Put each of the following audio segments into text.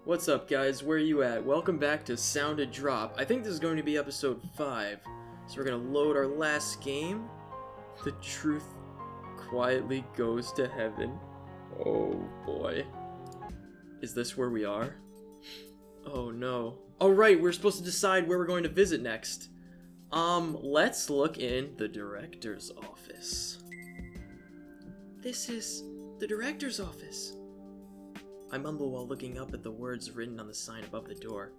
What's up, guys? Where you at? Welcome back to Sounded Drop. I think this is going to be episode 5. So we're going to load our last game. The truth quietly goes to heaven. Oh boy. Is this where we are? Oh no. Alright, we're supposed to decide where we're going to visit next. Let's look in the director's office. This is the director's office. I mumble while looking up at the words written on the sign above the door.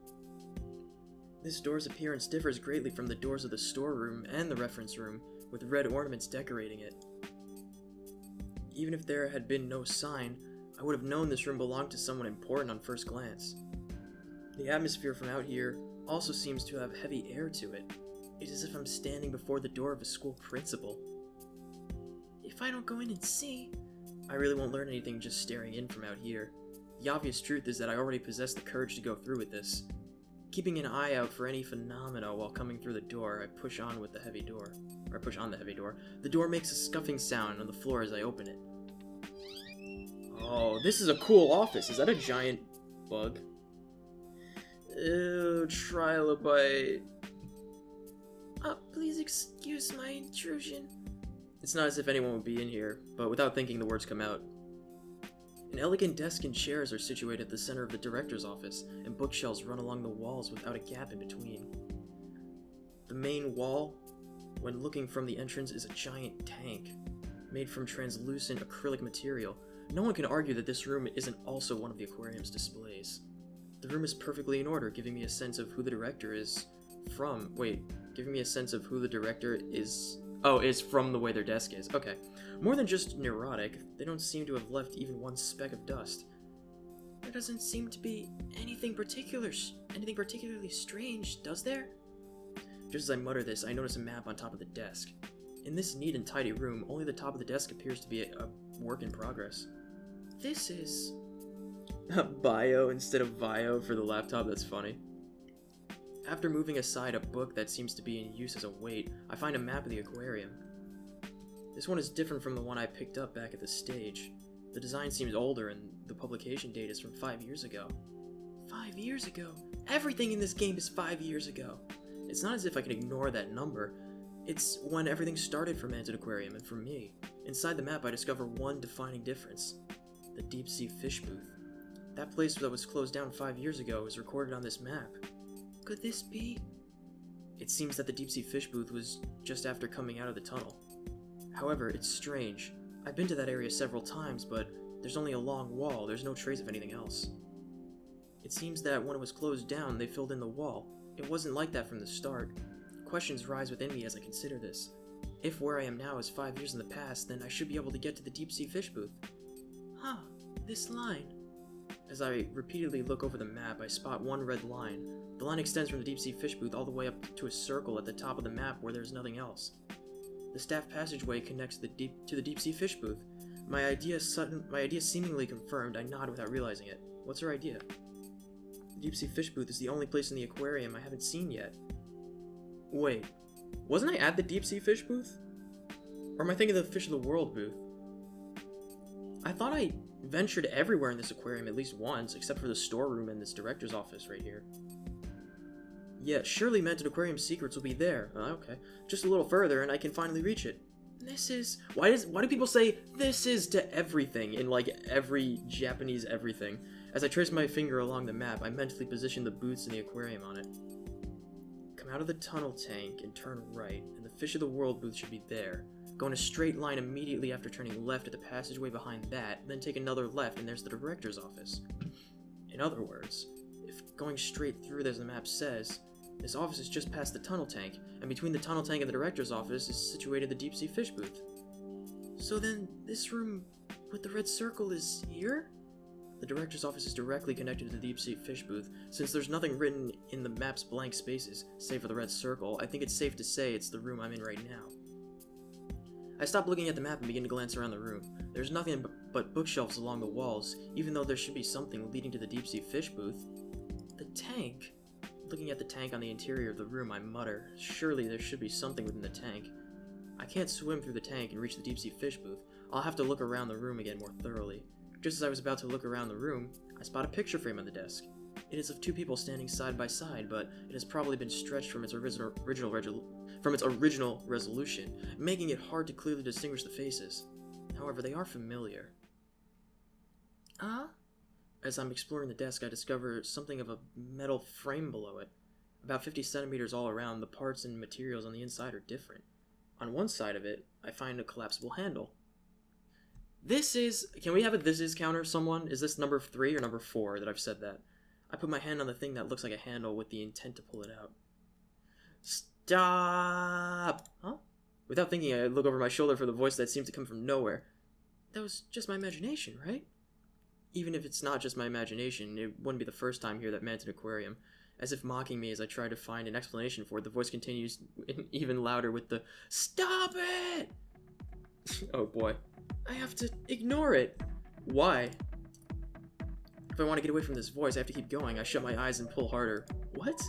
This door's appearance differs greatly from the doors of the storeroom and the reference room, with red ornaments decorating it. Even if there had been no sign, I would have known this room belonged to someone important on first glance. The atmosphere from out here also seems to have heavy air to it. It is as if I'm standing before the door of a school principal. If I don't go in and see, I really won't learn anything just staring in from out here. The obvious truth is that I already possess the courage to go through with this. Keeping an eye out for any phenomena while coming through the door, I push on the heavy door. The door makes a scuffing sound on the floor as I open it. Oh, this is a cool office. Is that a giant bug? Ew, trilobite. Please excuse my intrusion. It's not as if anyone would be in here, but without thinking the words come out. An elegant desk and chairs are situated at the center of the director's office, and bookshelves run along the walls without a gap in between. The main wall, when looking from the entrance, is a giant tank, made from translucent acrylic material. No one can argue that this room isn't also one of the aquarium's displays. The room is perfectly in order, giving me a sense of who the director is from. Giving me a sense of who the director is. Oh, is from the way their desk is. Okay. More than just neurotic, they don't seem to have left even one speck of dust. There doesn't seem to be anything particularly strange, does there? Just as I mutter this, I notice a map on top of the desk. In this neat and tidy room, only the top of the desk appears to be a work in progress. This is... bio instead of vio for the laptop, that's funny. After moving aside a book that seems to be in use as a weight, I find a map of the aquarium. This one is different from the one I picked up back at the stage. The design seems older and the publication date is from 5 years ago. 5 years ago? Everything in this game is 5 years ago. It's not as if I can ignore that number. It's when everything started for Manted Aquarium and for me. Inside the map I discover one defining difference. The deep sea fish booth. That place that was closed down 5 years ago is recorded on this map. Could this be? It seems that the deep sea fish booth was just after coming out of the tunnel. However, it's strange. I've been to that area several times, but there's only a long wall. There's no trace of anything else. It seems that when it was closed down, they filled in the wall. It wasn't like that from the start. Questions rise within me as I consider this. If where I am now is 5 years in the past, then I should be able to get to the deep sea fish booth. This line. As I repeatedly look over the map, I spot one red line. The line extends from the deep sea fish booth all the way up to a circle at the top of the map where there's nothing else. The staff passageway connects to the deep sea fish booth. My idea seemingly confirmed, I nod without realizing it. What's her idea? The deep sea fish booth is the only place in the aquarium I haven't seen yet. Wait, wasn't I at the deep sea fish booth? Or am I thinking of the Fish of the World booth? I thought I ventured everywhere in this aquarium at least once, except for the storeroom and this director's office right here. Yeah, surely Manted Aquarium secrets will be there. Okay. Just a little further and I can finally reach it. This is... Why do people say this is to everything in like every Japanese everything? As I trace my finger along the map, I mentally position the booths in the aquarium on it. Come out of the tunnel tank and turn right, and the Fish of the World booth should be there. Go in a straight line immediately after turning left at the passageway behind that, then take another left and there's the director's office. In other words, if going straight through as the map says, this office is just past the tunnel tank, and between the tunnel tank and the director's office is situated the deep sea fish booth. So then, this room with the red circle is here? The director's office is directly connected to the deep sea fish booth. Since there's nothing written in the map's blank spaces, save for the red circle, I think it's safe to say it's the room I'm in right now. I stop looking at the map and begin to glance around the room. There's nothing but bookshelves along the walls, even though there should be something leading to the deep sea fish booth. The tank. Looking at the tank on the interior of the room, I mutter, surely there should be something within the tank. I can't swim through the tank and reach the deep sea fish booth. I'll have to look around the room again more thoroughly. Just as I was about to look around the room, I spot a picture frame on the desk. It is of two people standing side by side, but it has probably been stretched from its original resolution, making it hard to clearly distinguish the faces. However, they are familiar. As I'm exploring the desk, I discover something of a metal frame below it. About 50 centimeters all around, the parts and materials on the inside are different. On one side of it, I find a collapsible handle. Can we have a this is counter, someone? Is this number 3 or number 4 that I've said that? I put my hand on the thing that looks like a handle with the intent to pull it out. Stop! Huh? Without thinking, I look over my shoulder for the voice that seemed to come from nowhere. That was just my imagination, right? Even if it's not just my imagination, it wouldn't be the first time here that Manted Aquarium. As if mocking me as I try to find an explanation for it, the voice continues even louder with the "Stop it!" Oh boy. I have to ignore it. Why? If I want to get away from this voice, I have to keep going. I shut my eyes and pull harder. What?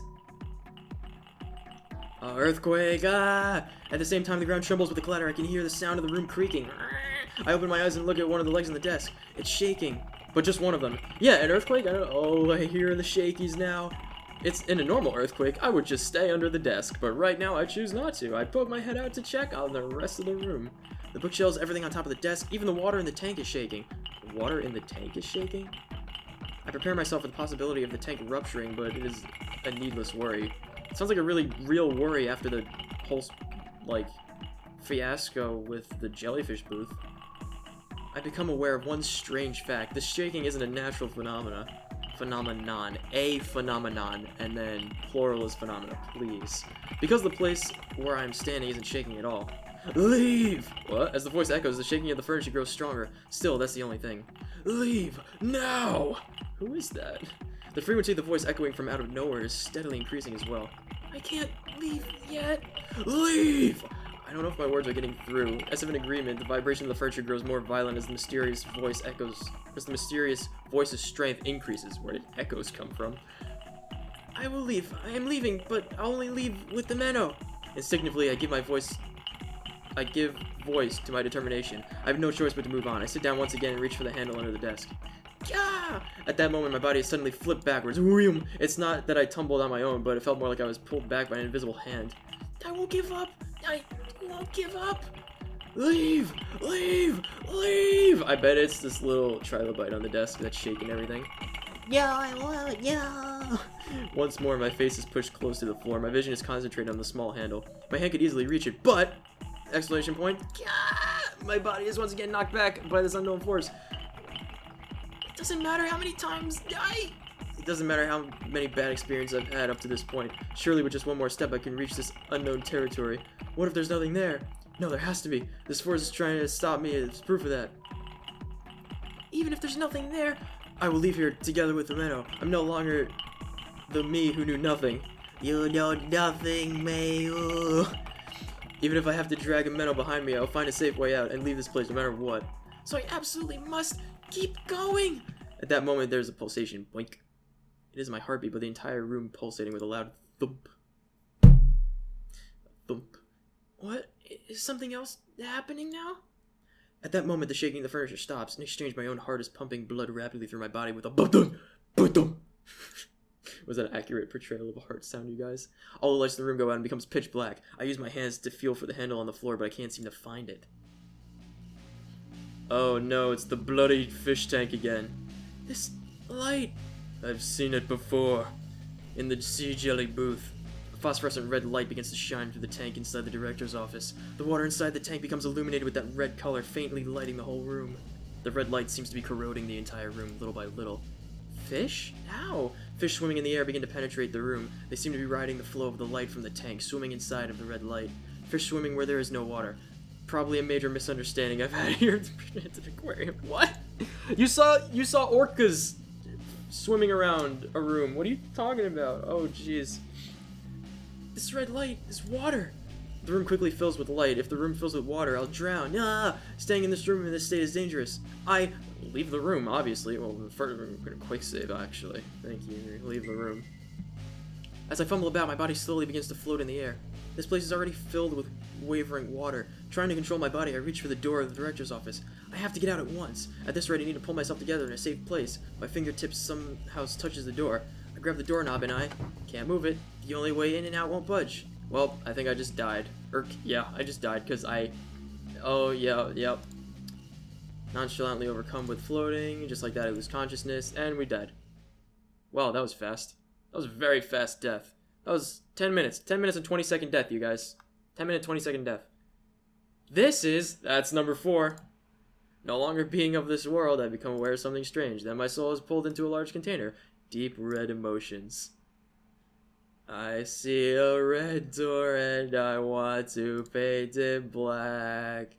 Earthquake! Ah! At the same time, the ground trembles with a clatter. I can hear the sound of the room creaking. I open my eyes and look at one of the legs on the desk. It's shaking. But just one of them. Yeah, an earthquake? I hear the shakies now. It's in a normal earthquake, I would just stay under the desk, but right now I choose not to. I put my head out to check on the rest of the room. The bookshelves, everything on top of the desk, even the water in the tank is shaking. The water in the tank is shaking? I prepare myself for the possibility of the tank rupturing, but it is a needless worry. It sounds like a really real worry after the whole, fiasco with the jellyfish booth. I become aware of one strange fact. This shaking isn't a natural phenomenon, and then plural is phenomena, please. Because the place where I'm standing isn't shaking at all. Leave! What? As the voice echoes, the shaking of the furniture grows stronger. Still, that's the only thing. Leave! Now! Who is that? The frequency of the voice echoing from out of nowhere is steadily increasing as well. I can't leave yet. Leave! I don't know if my words are getting through. As if in agreement, the vibration of the furniture grows more violent as the mysterious voice echoes. As the mysterious voice's strength increases. Where did echoes come from? I will leave. I am leaving, but I'll only leave with the Menno. Instinctively, I give voice to my determination. I have no choice but to move on. I sit down once again and reach for the handle under the desk. Yeah! At that moment, my body is suddenly flipped backwards. It's not that I tumbled on my own, but it felt more like I was pulled back by an invisible hand. I won't give up. I won't give up. Leave! Leave! Leave! I bet it's this little trilobite on the desk that's shaking everything. Yeah, I will, yeah! Once more, my face is pushed close to the floor. My vision is concentrated on the small handle. My hand could easily reach it, but... Exclamation point. Yeah! My body is once again knocked back by this unknown force. It doesn't matter how many times It doesn't matter how many bad experiences I've had up to this point. Surely with just one more step I can reach this unknown territory. What if there's nothing there? No, there has to be. This force is trying to stop me. It's proof of that. Even if there's nothing there, I will leave here together with the Menno. I'm no longer the me who knew nothing. You know nothing, Mayu. Even if I have to drag a Menno behind me, I'll find a safe way out and leave this place no matter what. So I absolutely must keep going. At that moment, there's a pulsation. Blink. It is my heartbeat, but the entire room pulsating with a loud thump. Thump. What? Is something else happening now? At that moment, the shaking of the furniture stops. In exchange, my own heart is pumping blood rapidly through my body with a bum-dum, bum-dum. Was that an accurate portrayal of a heart sound, you guys? All the lights in the room go out and becomes pitch black. I use my hands to feel for the handle on the floor, but I can't seem to find it. Oh no, it's the bloody fish tank again. This light... I've seen it before. In the sea jelly booth. A phosphorescent red light begins to shine through the tank inside the director's office. The water inside the tank becomes illuminated with that red color, faintly lighting the whole room. The red light seems to be corroding the entire room, little by little. Fish? How? Fish swimming in the air begin to penetrate the room. They seem to be riding the flow of the light from the tank, swimming inside of the red light. Fish swimming where there is no water. Probably a major misunderstanding I've had here at the Manted Aquarium. What? You saw orcas swimming around a room. What are you talking about? Oh, jeez. This red light is water. The room quickly fills with light. If the room fills with water, I'll drown. Ah! Staying in this room in this state is dangerous. I leave the room, obviously. Well, first we're gonna quick save, actually. Thank you. Leave the room. As I fumble about, my body slowly begins to float in the air. This place is already filled with wavering water. Trying to control my body, I reach for the door of the director's office. I have to get out at once. At this rate, I need to pull myself together in a safe place. My fingertips somehow touches the door. I grab the doorknob and I can't move it. The only way in and out won't budge. Well, I think I just died. Yeah, I just died because oh, yeah, yep. Nonchalantly overcome with floating. Just like that, I lose consciousness, and we died. Wow, that was fast. That was a very fast death. That was 10 minutes. 10 minutes and 20-second death, you guys. 10-minute, 20-second death. That's number 4. No longer being of this world, I become aware of something strange. Then my soul is pulled into a large container. Deep red emotions. I see a red door and I want to paint it black.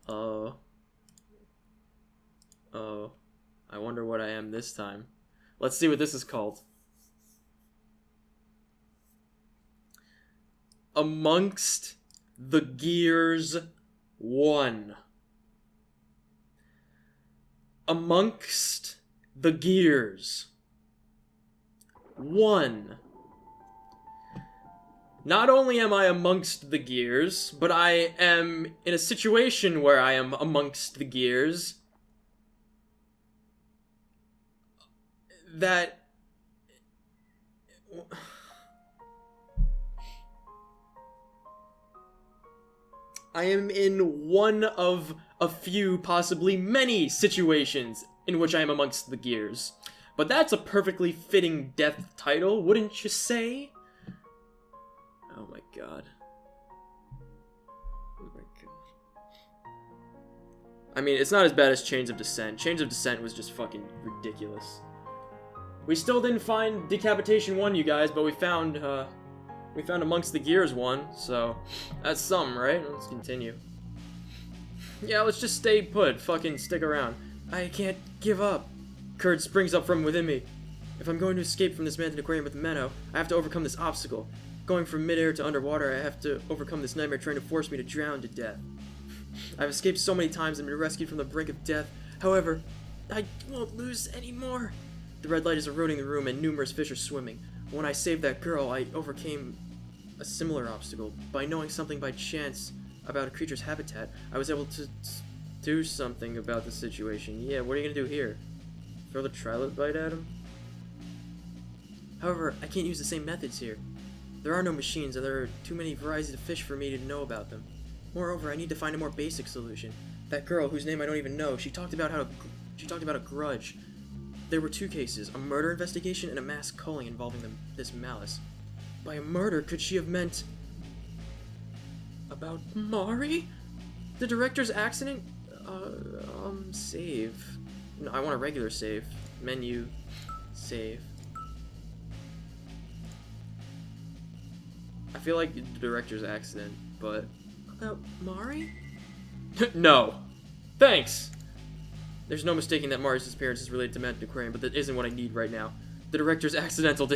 Oh. I wonder what I am this time. Let's see what this is called. Amongst the Gears 1. Amongst the Gears 1. Not only am I amongst the gears, but I am in a situation where I am amongst the gears that... I am in one of a few, possibly many, situations in which I am amongst the gears. But that's a perfectly fitting death title, wouldn't you say? Oh my god. Oh my god. I mean, it's not as bad as Chains of Descent. Chains of Descent was just fucking ridiculous. We still didn't find Decapitation 1, you guys, but we found Amongst the Gears 1, so that's something, right? Let's continue. Yeah, let's just stay put. Fucking stick around. I can't give up. Courage springs up from within me. If I'm going to escape from this man's aquarium with Menno, I have to overcome this obstacle. Going from midair to underwater, I have to overcome this nightmare trying to force me to drown to death. I've escaped so many times and been rescued from the brink of death. However, I won't lose anymore. The red light is eroding the room and numerous fish are swimming. When I saved that girl, I overcame a similar obstacle. By knowing something by chance about a creature's habitat, I was able to do something about the situation. Yeah, what are you gonna do here? Throw the trilobite at him? However, I can't use the same methods here. There are no machines, and there are too many varieties of fish for me to know about them. Moreover, I need to find a more basic solution. That girl, whose name I don't even know, she talked about a grudge. There were 2 cases, a murder investigation and a mass culling involving this malice. By a murder, could she have meant... about Mari? The director's accident? Save. No, I want a regular save. Menu. Save. I feel like the director's accident, but... About Mari? No! Thanks! There's no mistaking that Mari's disappearance is related to Mountain Aquarium, but that isn't what I need right now. The director's accidental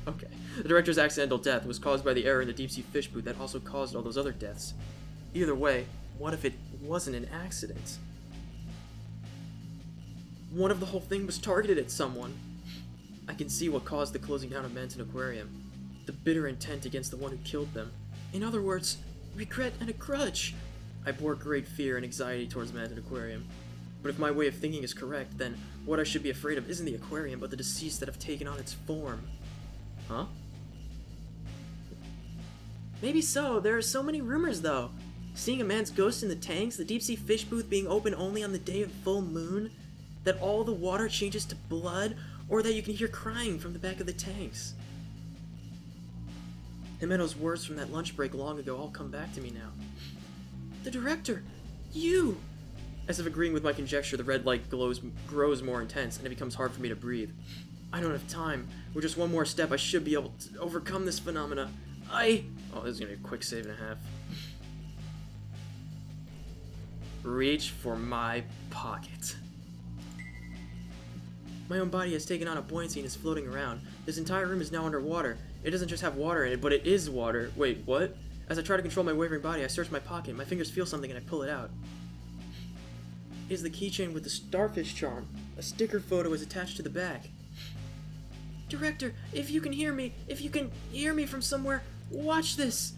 Okay. The director's accidental death was caused by the error in the deep-sea fish booth that also caused all those other deaths. Either way, what if it wasn't an accident? What if the whole thing was targeted at someone? I can see what caused the closing down of Mountain Aquarium. The bitter intent against the one who killed them. In other words, regret and a grudge. I bore great fear and anxiety towards Mountain Aquarium. But if my way of thinking is correct, then what I should be afraid of isn't the aquarium, but the deceased that have taken on its form. Huh? Maybe so. There are so many rumors, though. Seeing a man's ghost in the tanks, the deep-sea fish booth being open only on the day of full moon, that all the water changes to blood, or that you can hear crying from the back of the tanks. Himeno's words from that lunch break long ago all come back to me now. The director! You! As if agreeing with my conjecture, the red light grows more intense, and it becomes hard for me to breathe. I don't have time. With just one more step, I should be able to overcome this phenomena. Oh, this is gonna be a quick save and a half. Reach for my pocket. My own body has taken on a buoyancy and is floating around. This entire room is now underwater. It doesn't just have water in it, but it is water. Wait, what? As I try to control my wavering body, I search my pocket. My fingers feel something and I pull it out. It is the keychain with the starfish charm. A sticker photo is attached to the back. Director, if you can hear me from somewhere, watch this.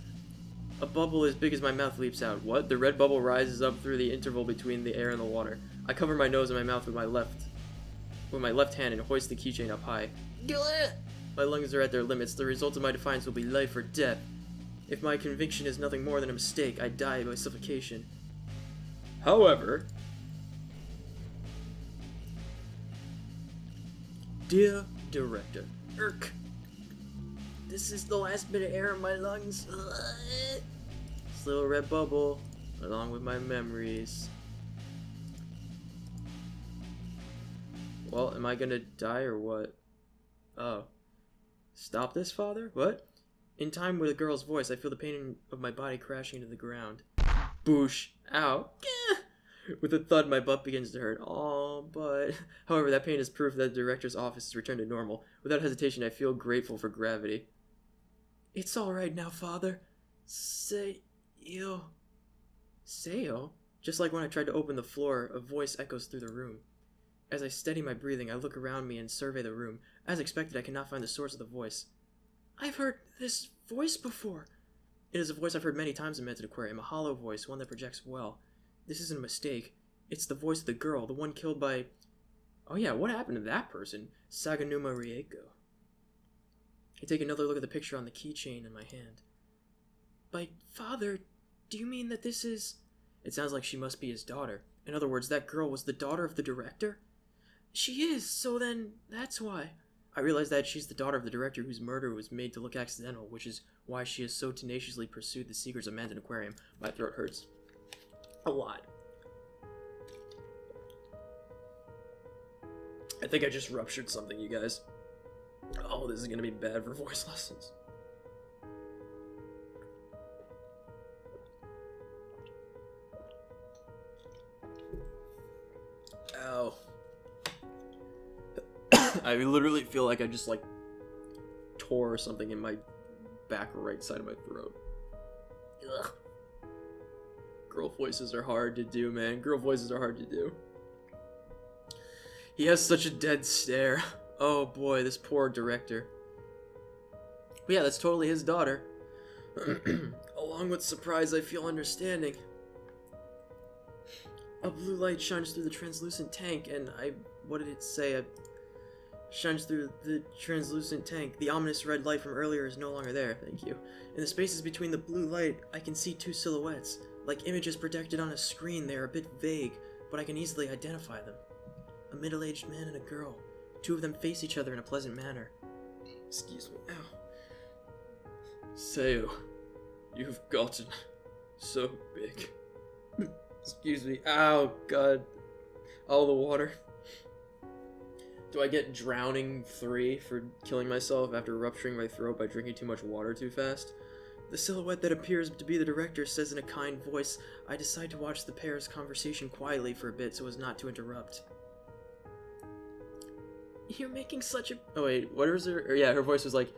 A bubble as big as my mouth leaps out. What? The red bubble rises up through the interval between the air and the water. I cover my nose and my mouth with my left hand and hoist the keychain up high. My lungs are at their limits. The result of my defiance will be life or death. If my conviction is nothing more than a mistake, I die by suffocation. However, dear director, this is the last bit of air in my lungs. This little red bubble, along with my memories. Well, am I gonna die or what? Oh. Stop this, father? What? In time with a girl's voice, I feel the pain of my body crashing into the ground. Boosh. Ow. With a thud, my butt begins to hurt. Oh, but... However, that pain is proof that the director's office has returned to normal. Without hesitation, I feel grateful for gravity. It's alright now, father. Say... Sayo? Just like when I tried to open the floor, a voice echoes through the room. As I steady my breathing, I look around me and survey the room. As expected, I cannot find the source of the voice. I've heard this voice before. It is a voice I've heard many times in Mented Aquarium, a hollow voice, one that projects well. This isn't a mistake. It's the voice of the girl, the one killed by... Oh yeah, what happened to that person? Saganuma Rieko. I take another look at the picture on the keychain in my hand. By father, do you mean that this is... It sounds like she must be his daughter. In other words, that girl was the daughter of the director? She is, so then that's why. I realize that she's the daughter of the director whose murder was made to look accidental, which is why she has so tenaciously pursued the secrets of Mented Aquarium. My throat hurts. A lot. I think I just ruptured something, you guys. Oh, this is gonna be bad for voice lessons. Ow. I literally feel like I just, like, tore something in my back right side of my throat. Ugh. Girl voices are hard to do, man. Girl voices are hard to do. He has such a dead stare. Oh boy, this poor director. But yeah, that's totally his daughter. Along with surprise, I feel understanding. A blue light shines through the translucent tank, and what did it say? Shines through the translucent tank. The ominous red light from earlier is no longer there. Thank you. In the spaces between the blue light, I can see two silhouettes. Like images projected on a screen, they are a bit vague, but I can easily identify them. A middle-aged man and a girl. Two of them face each other in a pleasant manner. Excuse me. Ow. Sayo, you've gotten so big. Excuse me. Ow, God. All the water. Do I get drowning 3 for killing myself after rupturing my throat by drinking too much water too fast? The silhouette that appears to be the director says in a kind voice, I decide to watch the pair's conversation quietly for a bit so as not to interrupt. You're making such a... Oh wait, what is her... Or yeah, her voice was like,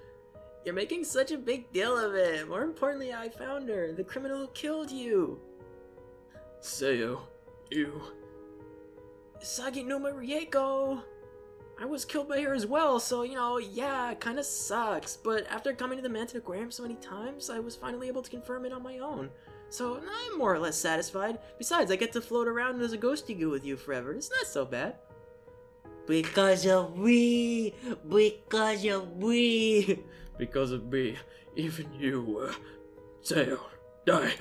you're making such a big deal of it. More importantly, I found her. The criminal who killed you. Sayo, you... Saginuma Rieko! I was killed by her as well, so, you know, yeah, it kinda sucks. But after coming to the Mented Aquarium so many times, I was finally able to confirm it on my own. So, I'm more or less satisfied. Besides, I get to float around as a ghosty goo with you forever. It's not so bad. Because of me! Because of me! Because of me, even you, Sayo, die.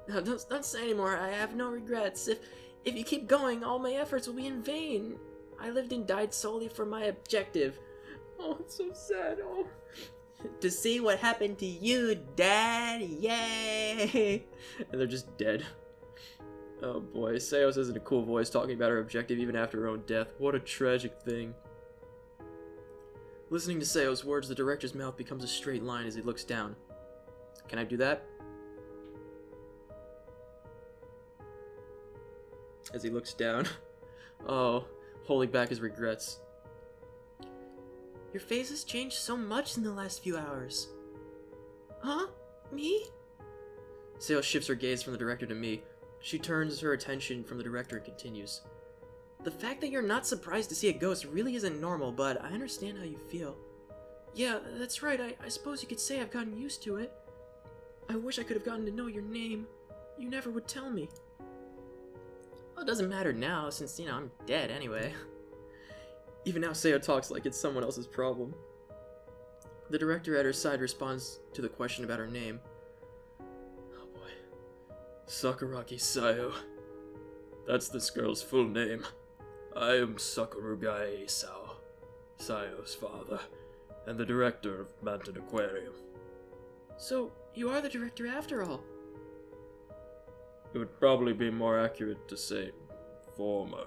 No, don't say anymore. I have no regrets. If you keep going, all my efforts will be in vain. I lived and died solely for my objective. Oh, it's so sad. Oh. To see what happened to you, Dad. Yay! And they're just dead. Oh boy, Sayo says in a cool voice, talking about her objective even after her own death. What a tragic thing. Listening to Sayo's words, the director's mouth becomes a straight line as he looks down. Can I do that? As he looks down. Oh, holding back his regrets. Your face has changed so much in the last few hours. Huh? Me? Sayo shifts her gaze from the director to me. She turns her attention from the director and continues. The fact that you're not surprised to see a ghost really isn't normal, but I understand how you feel. Yeah, that's right. I suppose you could say I've gotten used to it. I wish I could have gotten to know your name. You never would tell me. Well, it doesn't matter now, since, I'm dead anyway. Even now, Sayo talks like it's someone else's problem. The director at her side responds to the question about her name. Oh boy. Sakuragi Sayo. That's this girl's full name. I am Sakurugai Isao, Sayo's father, and the director of Mountain Aquarium. So, you are the director after all. It would probably be more accurate to say former.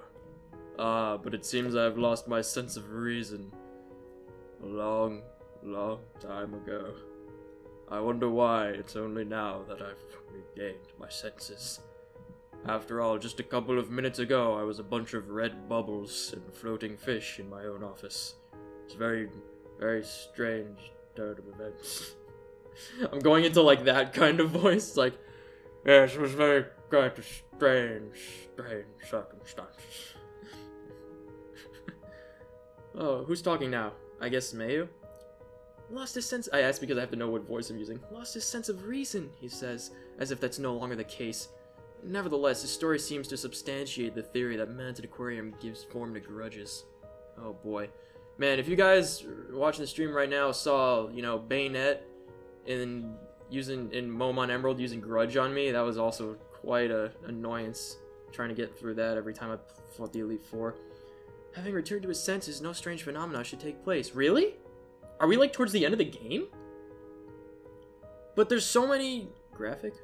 But it seems I've lost my sense of reason a long time ago. I wonder why it's only now that I've regained my senses. After all, just a couple of minutes ago, I was a bunch of red bubbles and floating fish in my own office. It's very strange turn of events. I'm going into like that kind of voice, like, yes, it was very quite a strange circumstances. Oh, who's talking now? I guess Mayu? Lost his sense. I asked because I have to know what voice I'm using. Lost his sense of reason, he says, As if that's no longer the case. Nevertheless, his story seems to substantiate the theory that Mountain Aquarium gives form to grudges. Oh boy. Man, if you guys watching the stream right now saw, Bayonet in Momon Emerald using Grudge on me, that was also quite an annoyance trying to get through that every time I fought the Elite Four. Having returned to his senses, no strange phenomena should take place. Really? Are we like towards the end of the game? But there's so many graphic.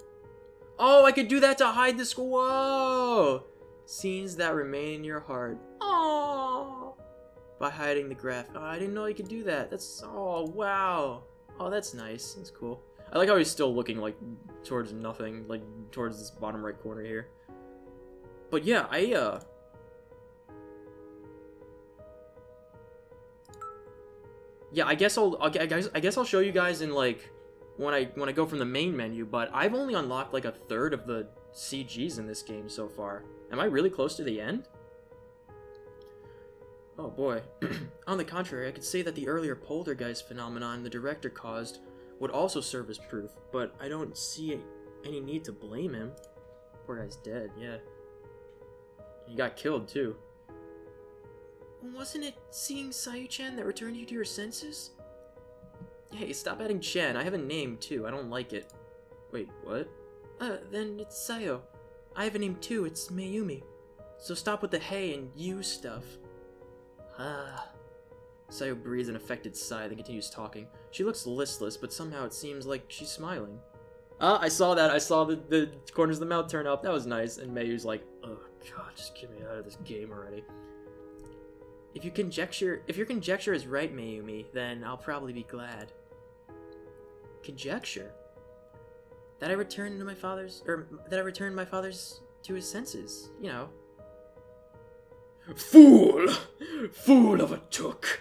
Oh, I could do that to hide the school. Whoa! Scenes that remain in your heart. Oh! By hiding the graph. Oh, I didn't know you could do that. That's, oh, wow. Oh, that's nice. That's cool. I like how he's still looking, like, towards nothing. Like, towards this bottom right corner here. But yeah, yeah, I guess I'll show you guys in, like, when I go from the main menu, but I've only unlocked like a third of the CGs in this game so far. Am I really close to the end? Oh boy. On the contrary, I could say that the earlier poltergeist phenomenon the director caused would also serve as proof, but I don't see any need to blame him. Poor guy's dead, yeah. He got killed too. Wasn't it seeing Sayu-chan that returned you to your senses? Hey, stop adding Chan. I have a name, too. I don't like it. Wait, what? Then it's Sayo. I have a name, too. It's Mayumi. So stop with the hey and you stuff. Sayo breathes an affected sigh, then continues talking. She looks listless, but somehow it seems like she's smiling. I saw that. I saw the corners of the mouth turn up. That was nice. And Mayu's like, oh, God, just get me out of this game already. If your conjecture is right, Mayumi, then I'll probably be glad. Conjecture? That I returned my father's to his senses, Fool! Fool of a took!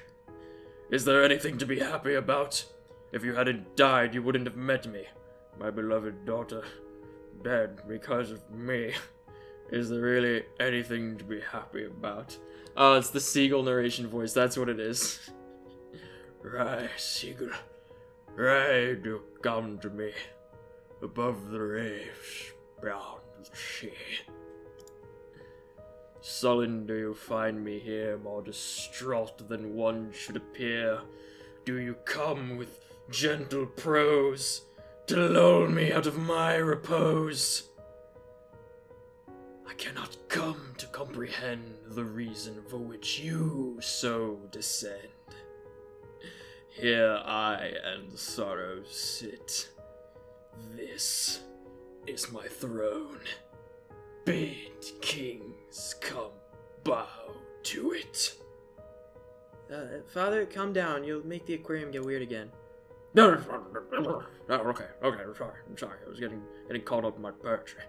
Is there anything to be happy about? If you hadn't died, you wouldn't have met me. My beloved daughter, dead because of me. Is there really anything to be happy about? Oh, it's the seagull narration voice, that's what it is. Rai, seagull, Rai, do come to me. Above the waves, beyond the sea. Sullen do you find me here, more distraught than one should appear? Do you come with gentle prose to lull me out of my repose? I cannot come to comprehend the reason for which you so descend. Here I and sorrow sit. This is my throne. Bid kings come bow to it. Father, calm down. You'll make the aquarium get weird again. No, okay, I'm sorry. I was getting caught up in my poetry.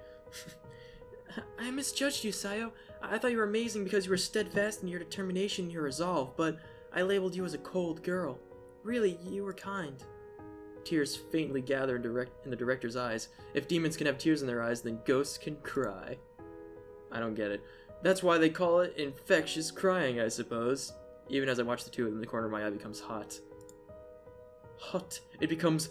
I misjudged you, Sayo. I thought you were amazing because you were steadfast in your determination and your resolve, but I labeled you as a cold girl. Really, you were kind. Tears faintly gather in the director's eyes. If demons can have tears in their eyes, then ghosts can cry. I don't get it. That's why they call it infectious crying, I suppose. Even as I watch the two of them, the corner of my eye becomes hot. hut. It becomes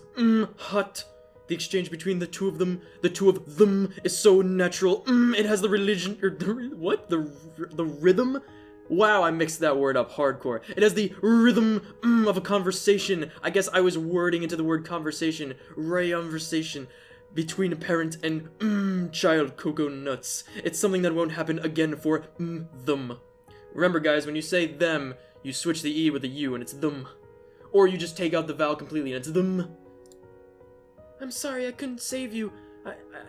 hut. The exchange between the two of them is so natural. It has the religion, or the rhythm? Wow, I mixed that word up hardcore. It has the rhythm of a conversation. I guess I was wording into the word conversation. Conversation between a parent and child cocoa nuts. It's something that won't happen again for them. Remember guys, when you say them, you switch the E with the U and it's them. Or you just take out the vowel completely and it's them. I'm sorry, I couldn't save you.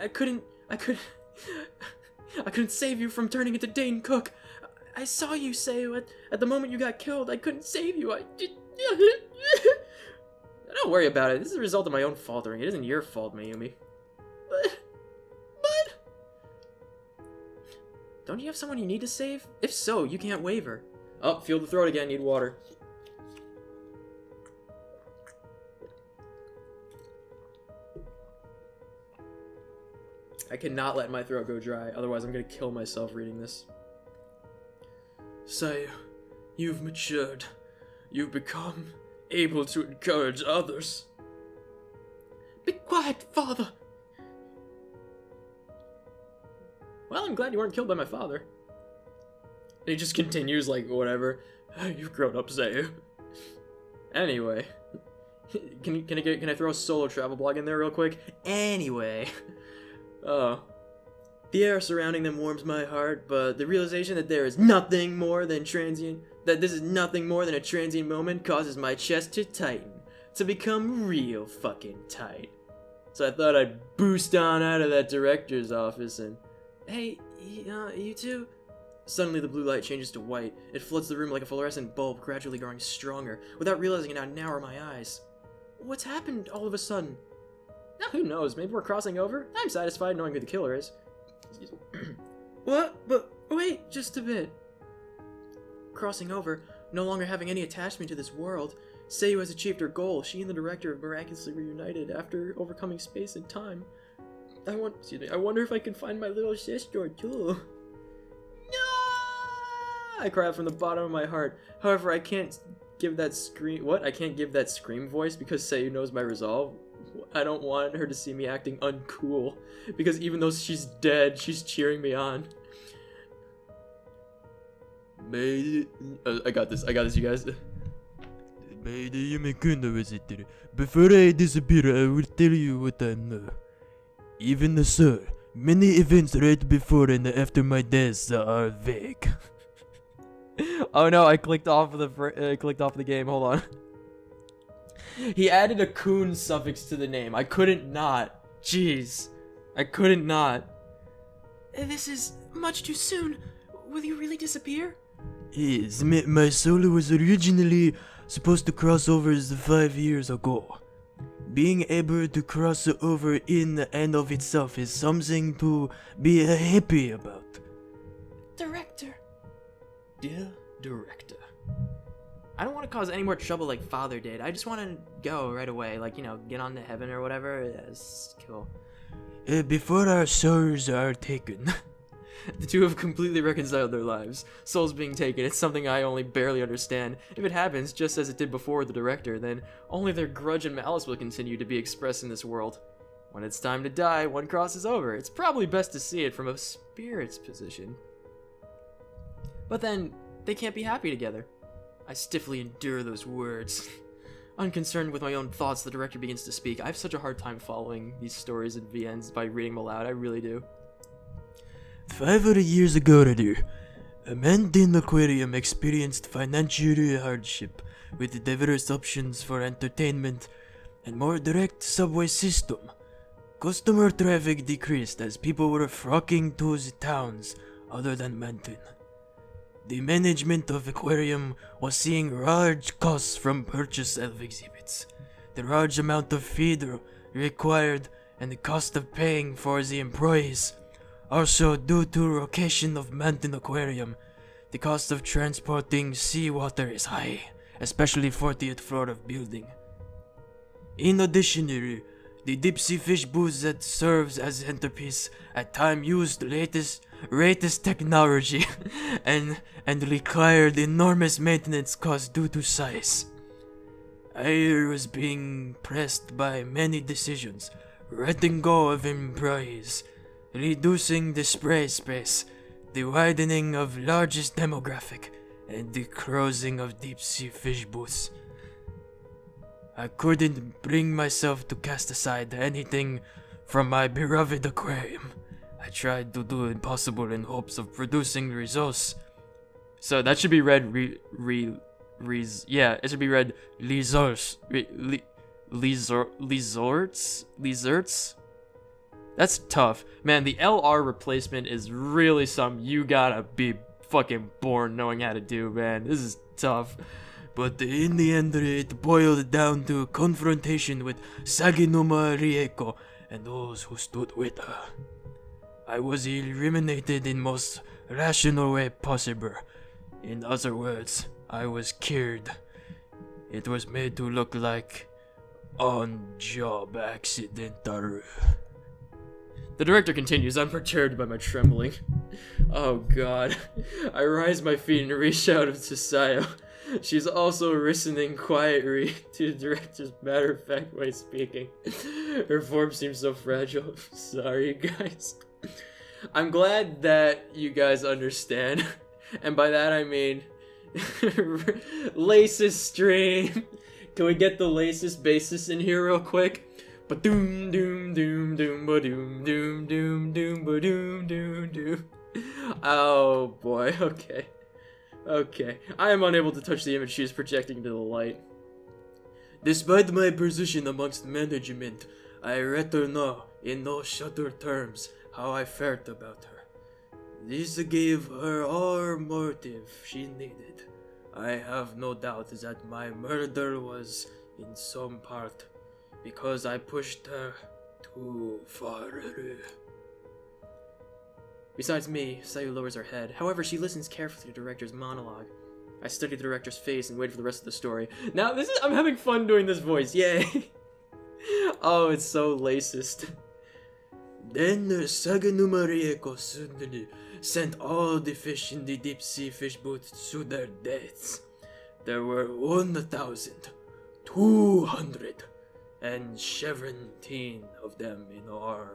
I couldn't save you from turning into Dane Cook. I saw you, Sayo, at the moment you got killed. I couldn't save you. Don't worry about it. This is a result of my own faltering. It isn't your fault, Mayumi. But... Don't you have someone you need to save? If so, you can't waver. Oh, feel the throat again. Need water. I cannot let my throat go dry, otherwise I'm gonna kill myself reading this. Sayo, you've matured. You've become able to encourage others. Be quiet, father! Well, I'm glad you weren't killed by my father. And he just continues like, whatever. You've grown up, Sayo. Anyway. Can I throw a solo travel blog in there real quick? Anyway. Oh. The air surrounding them warms my heart, but the realization that there is nothing more than this is nothing more than a transient moment causes my chest to tighten, to become real fucking tight. So I thought I'd boost on out of that director's office and... Hey, you two? Suddenly the blue light changes to white. It floods the room like a fluorescent bulb, gradually growing stronger. Without realizing it, I narrow my eyes. What's happened all of a sudden? Now, who knows? Maybe we're crossing over? I'm satisfied knowing who the killer is. Excuse me. What? But wait, just a bit. Crossing over, no longer having any attachment to this world, Sayu has achieved her goal. She and the director have miraculously reunited after overcoming space and time. I wonder if I can find my little sister too. No! I cry out from the bottom of my heart. However, I can't give that scream. What? I can't give that scream voice because Sayu knows my resolve. I don't want her to see me acting uncool, because even though she's dead, she's cheering me on. I got this, you guys. Before I disappear, I will tell you what I know. Even so, many events right before and after my death are vague. Oh no, I clicked off of the game. Hold on. He added a coon suffix to the name. I couldn't not. Jeez. I couldn't not. This is much too soon. Will you really disappear? Yes, my soul was originally supposed to cross over 5 years ago. Being able to cross over in and of itself is something to be happy about. Director. Dear Director. I don't want to cause any more trouble like Father did. I just want to go right away. Like, you know, get on to heaven or whatever. It's cool. Before our souls are taken. The two have completely reconciled their lives. Souls being taken, it's something I only barely understand. If it happens, just as it did before with the director, then only their grudge and malice will continue to be expressed in this world. When it's time to die, one crosses over. It's probably best to see it from a spirit's position. But then, they can't be happy together. I stiffly endure those words. Unconcerned with my own thoughts, the director begins to speak. I have such a hard time following these stories and VNs by reading them aloud. I really do. 5 years ago, a man in the aquarium experienced financial hardship with diverse options for entertainment and more direct subway system. Customer traffic decreased as people were flocking to the towns other than Mountain. The management of aquarium was seeing large costs from purchase of exhibits, the large amount of feed required, and the cost of paying for the employees. Also, due to location of Mountain Aquarium, the cost of transporting seawater is high, especially 40th floor of building. In addition, the deep sea fish booth that serves as centerpiece at time used latest technology and required enormous maintenance costs due to size. I was being pressed by many decisions, letting go of employees, reducing the spray space, the widening of largest demographic, and the closing of deep-sea fish booths. I couldn't bring myself to cast aside anything from my beloved aquarium. I tried to do impossible in hopes of producing results. So that should be read it should be read Lizards? That's tough. Man, the LR replacement is really something you gotta be fucking born knowing how to do, man. This is tough. But in the end, it boiled down to a confrontation with Saginuma Rieko and those who stood with her. I was eliminated in most rational way possible. In other words, I was cured. It was made to look like on-job accidental. The director continues, unperturbed by my trembling. Oh god. I rise my feet and reach out to Sayo. She's also listening quietly to the director's matter-of-fact way of speaking. Her form seems so fragile. Sorry, guys. I'm glad that you guys understand. And by that I mean... Lasist stream. Can we get the lasist bassist in here real quick? Ba-doom doom doom doom ba-doom doom doom doom ba-doom doom doom. Oh boy, okay. Okay, I am unable to touch the image she is projecting into the light. Despite my position amongst management, I let her know, in no shorter terms, how I felt about her. This gave her all motive she needed. I have no doubt that my murder was, in some part, because I pushed her too far. Besides me, Sayu lowers her head. However, she listens carefully to the director's monologue. I study the director's face and wait for the rest of the story. Now, I'm having fun doing this voice, yay! Oh, it's so lasist. Then Saganuma Rieko suddenly sent all the fish in the deep-sea fish booth to their deaths. There were 1,217 of them in all.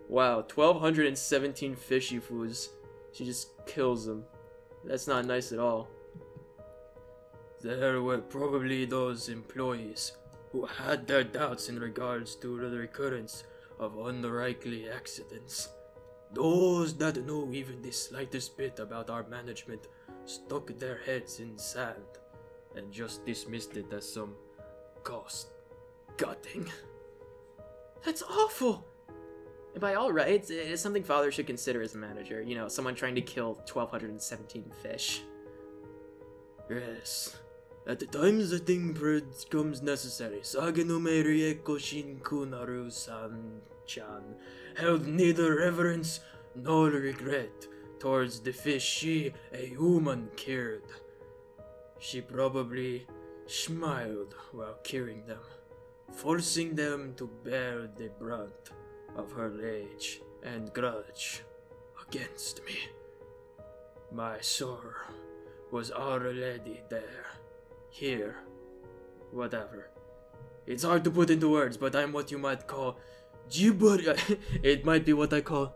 Wow, 1,217 fishy foos. She just kills them. That's not nice at all. There were probably those employees who had their doubts in regards to the recurrence of unlikely accidents. Those that knew even the slightest bit about our management stuck their heads in sand and just dismissed it as some cost cutting. That's awful! And by all rights, it is something father should consider as a manager. You know, someone trying to kill 1,217 fish. Yes. At the times the thing becomes necessary, Saganome Rieko Shinkunaru-san-chan held neither reverence nor regret towards the fish she, a human, cured. She probably smiled while curing them, forcing them to bear the brunt of her rage and grudge against me. My soul was already there. Here. Whatever. It's hard to put into words, but I'm what you might call it might be what I call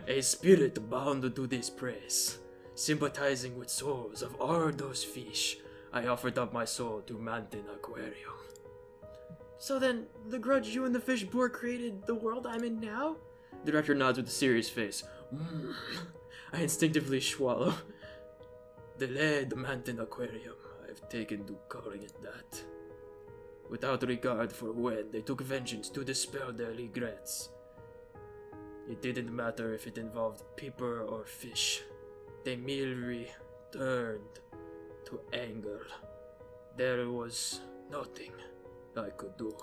a spirit bound to this place. Sympathizing with souls of all those fish, I offered up my soul to Mountain Aquarium. So then, the grudge you and the fish boar created the world I'm in now? The director nods with a serious face. I instinctively swallow. The lead Mountain Aquarium, I've taken to calling it that. Without regard for when they took vengeance to dispel their regrets. It didn't matter if it involved people or fish. They merely turned to anger. There was nothing I could do.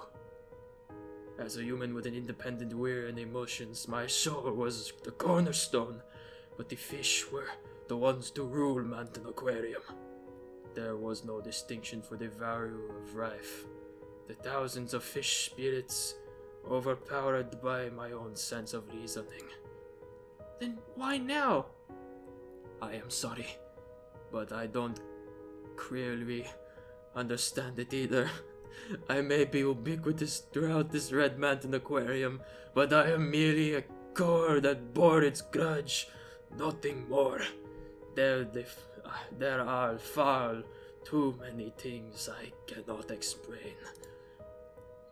As a human with an independent will and emotions, my soul was the cornerstone, but the fish were the ones to rule Mountain Aquarium. There was no distinction for the value of life. The thousands of fish spirits, overpowered by my own sense of reasoning. Then why now? I am sorry, but I don't clearly understand it either. I may be ubiquitous throughout this Red Mountain Aquarium, but I am merely a core that bore its grudge, nothing more. There are far too many things I cannot explain.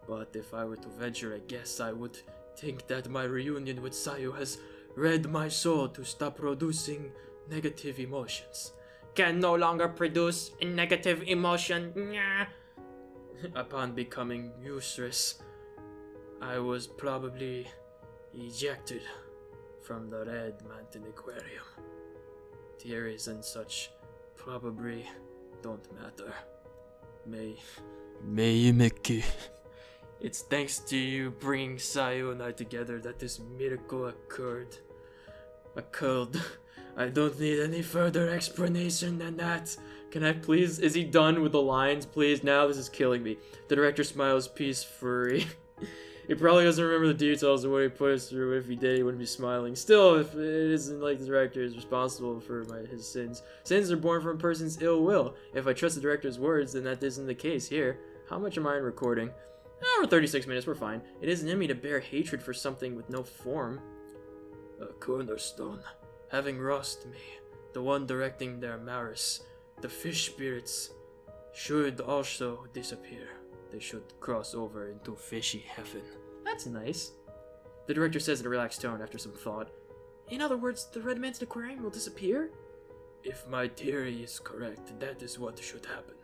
But if I were to venture a guess, I would think that my reunion with Sayu has read my soul to stop producing negative emotions. Can no longer produce a negative emotion. Nyah. Upon becoming useless, I was probably ejected from the Red Mountain Aquarium. Theories and such probably don't matter. Mickey. It's thanks to you bringing Sayu and I together that this miracle occurred. I don't need any further explanation than that. Can I please? Is he done with the lines? Please, now this is killing me. The director smiles peacefully. He probably doesn't remember the details of what he put us through. If he did, he wouldn't be smiling. Still, if it isn't like the director is responsible for his sins. Sins are born from a person's ill will. If I trust the director's words, then that isn't the case here. How much am I in recording? Oh, we're 36 minutes, we're fine. It isn't in me to bear hatred for something with no form. A cornerstone, having lost me, the one directing their malice, the fish spirits should also disappear. They should cross over into fishy heaven. That's nice. The director says in a relaxed tone after some thought. In other words, the Red Mountain Aquarium will disappear? If my theory is correct, that is what should happen.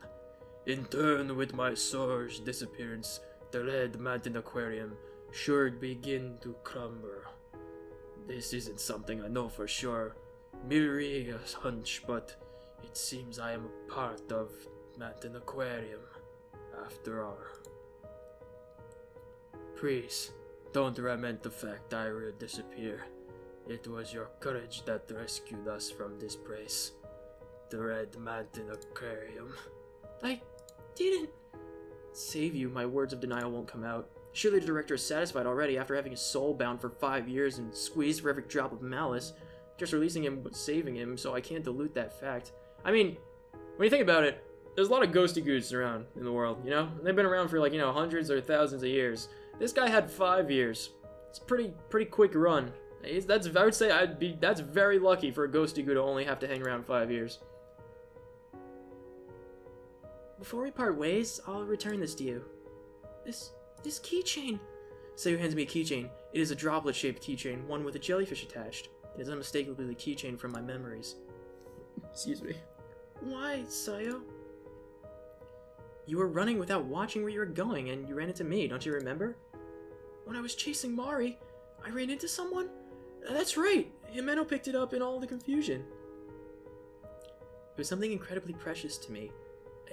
In turn, with my soul's disappearance, the Red Mountain Aquarium should begin to crumble. This isn't something I know for sure, merely a hunch, but it seems I am a part of Mountain Aquarium, after all. Please, don't lament the fact I will disappear. It was your courage that rescued us from this place, the Red Mountain Aquarium. I didn't save you. My words of denial won't come out. Surely the director is satisfied already after having his soul bound for 5 years and squeezed for every drop of malice. Just releasing him but saving him, so I can't dilute that fact. I mean, when you think about it, there's a lot of ghosty goods around in the world, you know? They've been around for like, hundreds or thousands of years. This guy had 5 years. It's a pretty quick run. I would say that's very lucky for a ghosty goo to only have to hang around 5 years. Before we part ways, I'll return this to you. This keychain. Sayu hands me a keychain. It is a droplet-shaped keychain, one with a jellyfish attached. It is unmistakably the keychain from my memories. Excuse me. Why, Sayu? You were running without watching where you were going, and you ran into me, don't you remember? When I was chasing Mari, I ran into someone? That's right! Himeno picked it up in all the confusion. It was something incredibly precious to me.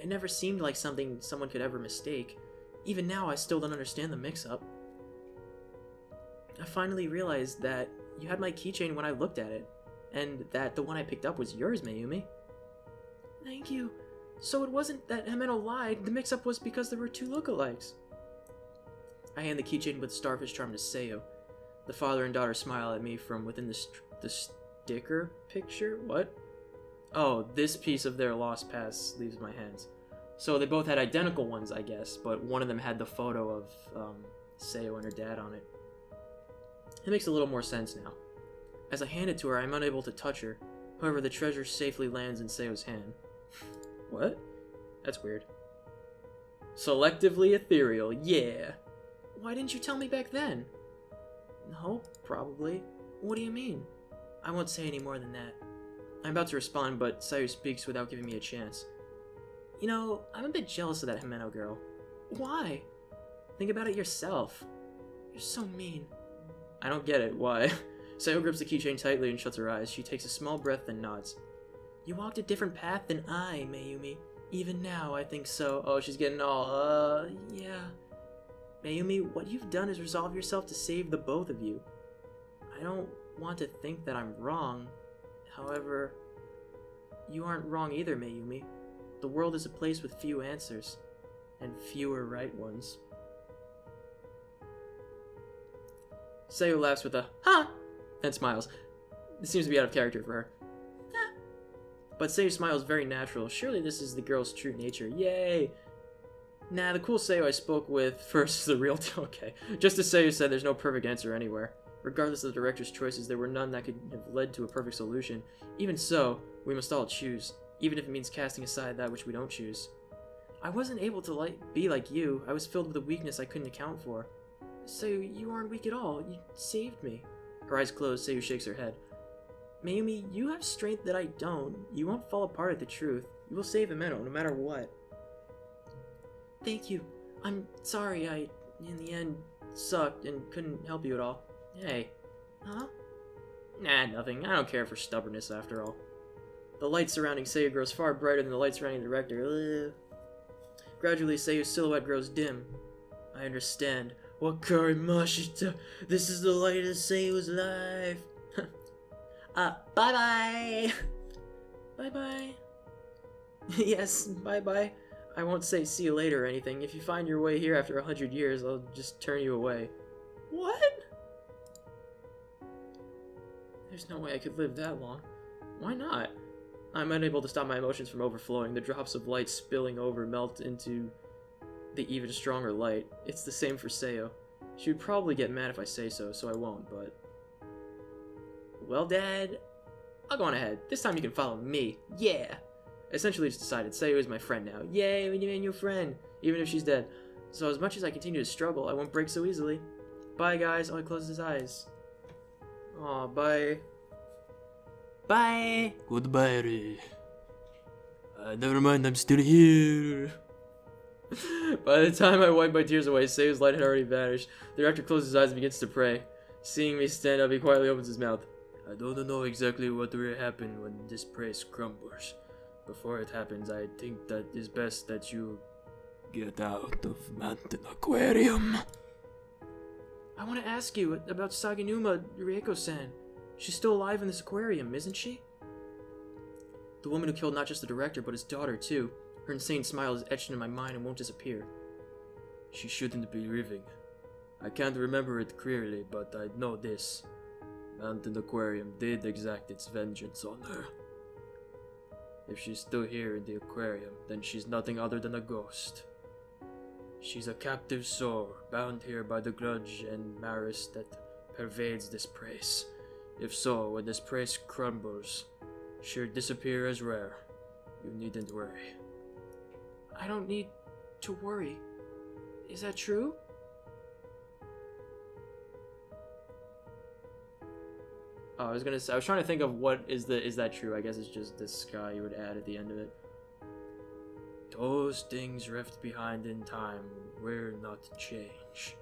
It never seemed like something someone could ever mistake. Even now, I still don't understand the mix-up. I finally realized that you had my keychain when I looked at it, and that the one I picked up was yours, Mayumi. Thank you. So it wasn't that Himeno lied, the mix-up was because there were 2 lookalikes. I hand the keychain with the starfish charm to Sayu. The father and daughter smile at me from within the sticker picture? What? Oh, this piece of their lost past leaves my hands. So they both had identical ones, I guess, but one of them had the photo of Sayu and her dad on it. It makes a little more sense now. As I hand it to her, I'm unable to touch her. However, the treasure safely lands in Sayu's hand. What? That's weird. Selectively ethereal, yeah. Why didn't you tell me back then? No, probably. What do you mean? I won't say any more than that. I'm about to respond, but Sayu speaks without giving me a chance. You know, I'm a bit jealous of that Himeno girl. Why? Think about it yourself. You're so mean. I don't get it, why? Sayu grips the keychain tightly and shuts her eyes. She takes a small breath and nods. You walked a different path than I, Mayumi. Even now, I think so. Oh, she's getting all, yeah. Mayumi, what you've done is resolve yourself to save the both of you. I don't want to think that I'm wrong. However, you aren't wrong either, Mayumi. The world is a place with few answers, and fewer right ones. Sayu laughs with a, ha! And smiles. This seems to be out of character for her. But Seiyu smiles very natural. Surely this is the girl's true nature. Yay! Nah, the cool Seiyu I spoke with first is the real deal. Okay. Just as Seiyu said, there's no perfect answer anywhere. Regardless of the director's choices, there were none that could have led to a perfect solution. Even so, we must all choose, even if it means casting aside that which we don't choose. I wasn't able to be like you. I was filled with a weakness I couldn't account for. Seiyu, you aren't weak at all. You saved me. Her eyes closed, Seiyu shakes her head. Mayumi, you have strength that I don't. You won't fall apart at the truth. You will save Ameno, no matter what. Thank you. I'm sorry I, in the end, sucked and couldn't help you at all. Hey. Huh? Nah, nothing. I don't care for stubbornness after all. The light surrounding Seiyu grows far brighter than the light surrounding the director. Ugh. Gradually, Seiyu's silhouette grows dim. I understand. Wakari Mashita. This is the light of Seiyu's life. Bye-bye! Bye-bye. Yes, bye-bye. I won't say see you later or anything. If you find your way here after 100 years, I'll just turn you away. What? There's no way I could live that long. Why not? I'm unable to stop my emotions from overflowing. The drops of light spilling over melt into the even stronger light. It's the same for Seiyu. She would probably get mad if I say so, so I won't, but... Well, Dad, I'll go on ahead. This time you can follow me. Yeah! Essentially, it's decided. Seiyu is my friend now. Yay, we made a new friend, even if she's dead. So as much as I continue to struggle, I won't break so easily. Bye, guys. Oh, he closes his eyes. Aw, bye. Bye! Goodbye, Ray. Never mind, I'm still here. By the time I wipe my tears away, Seiyu's light had already vanished. The director closes his eyes and begins to pray. Seeing me stand up, he quietly opens his mouth. I don't know exactly what will happen when this praise crumbles. Before it happens, I think that it's best that you get out of Mountain Aquarium. I want to ask you about Saginuma Rieko-san. She's still alive in this aquarium, isn't she? The woman who killed not just the director, but his daughter, too. Her insane smile is etched into my mind and won't disappear. She shouldn't be living. I can't remember it clearly, but I know this. Mountain Aquarium did exact its vengeance on her. If she's still here in the aquarium, then she's nothing other than a ghost. She's a captive soul, bound here by the grudge and malice that pervades this place. If so, when this place crumbles, she'll disappear as rare. You needn't worry. I don't need to worry. Is that true? Oh, I was trying to think of what is that true? I guess it's just this guy you would add at the end of it. Those things left behind in time will not change.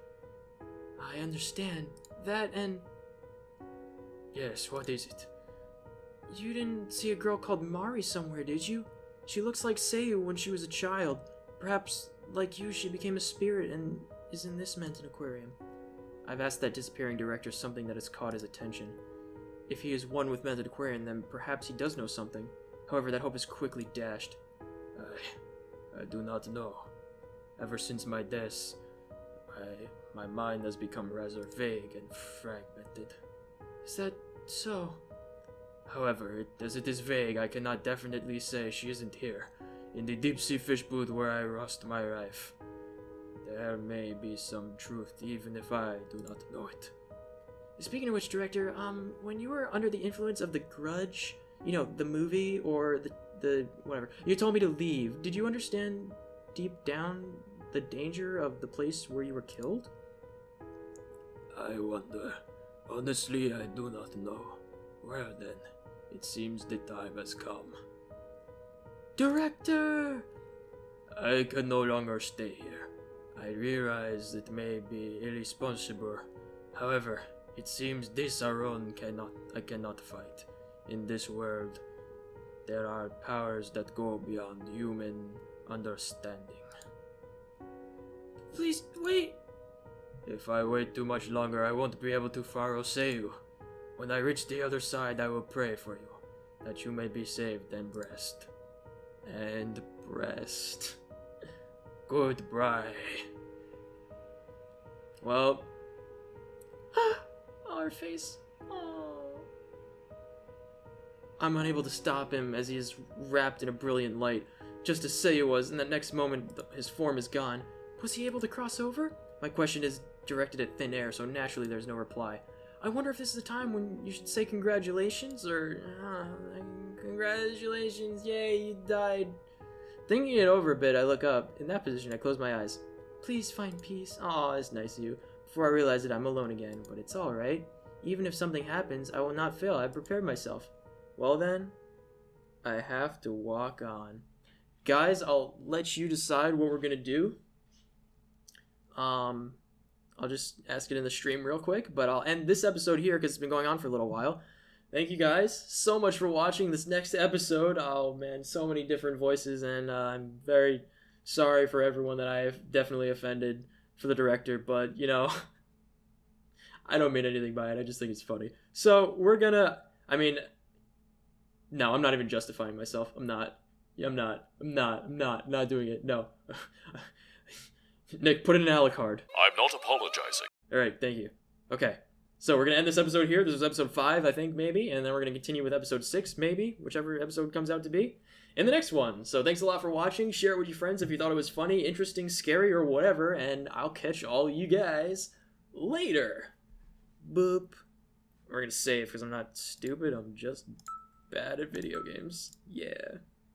I understand. That and... Yes, what is it? You didn't see a girl called Mari somewhere, did you? She looks like Seiyu when she was a child. Perhaps, like you, she became a spirit and is in this Mountain Aquarium. I've asked that disappearing director something that has caught his attention. If he is one with Mountain Aquarium, then perhaps he does know something. However, that hope is quickly dashed. I do not know. Ever since my death, my mind has become rather vague and fragmented. Is that so? However, as it is vague, I cannot definitely say she isn't here, in the deep-sea fish booth where I lost my life. There may be some truth, even if I do not know it. Speaking of which, director, when you were under the influence of The Grudge, you know, the movie, or the whatever, you told me to leave. Did you understand deep down the danger of the place where you were killed? I wonder. Honestly, I do not know. Well then, it seems the time has come. Director! I can no longer stay here. I realize it may be irresponsible. However, it seems this alone I cannot fight. In this world, there are powers that go beyond human understanding. Please, wait! If I wait too much longer, I won't be able to follow Seiyu. When I reach the other side, I will pray for you, that you may be saved and blessed. And blessed. Goodbye. Well... our face. Oh. I'm unable to stop him as he is wrapped in a brilliant light. Just as Seiya was, and the next moment his form is gone. Was he able to cross over? My question is directed at thin air, so naturally there's no reply. I wonder if this is the time when you should say congratulations, or... congratulations, yay, you died. Thinking it over a bit, I look up. In that position, I close my eyes. Please find peace. Aw, it's nice of you. Before I realize it, I'm alone again, but it's alright. Even if something happens, I will not fail. I've prepared myself. Well then, I have to walk on. Guys, I'll let you decide what we're gonna do. I'll just ask it in the stream real quick, but I'll end this episode here because it's been going on for a little while. Thank you guys so much for watching this next episode. Oh man, so many different voices, and I'm very sorry for everyone that I have definitely offended for the director, but you know, I don't mean anything by it. I just think it's funny. So we're gonna, no, I'm not even justifying myself. I'm not doing it. No. Nick, put in an Alucard. I'm not apologizing. Alright, thank you. Okay, so we're going to end this episode here. This was episode 5, I think, maybe. And then we're going to continue with episode 6, maybe. Whichever episode comes out to be. In the next one. So thanks a lot for watching. Share it with your friends if you thought it was funny, interesting, scary, or whatever. And I'll catch all you guys later. Boop. We're going to save because I'm not stupid. I'm just bad at video games. Yeah.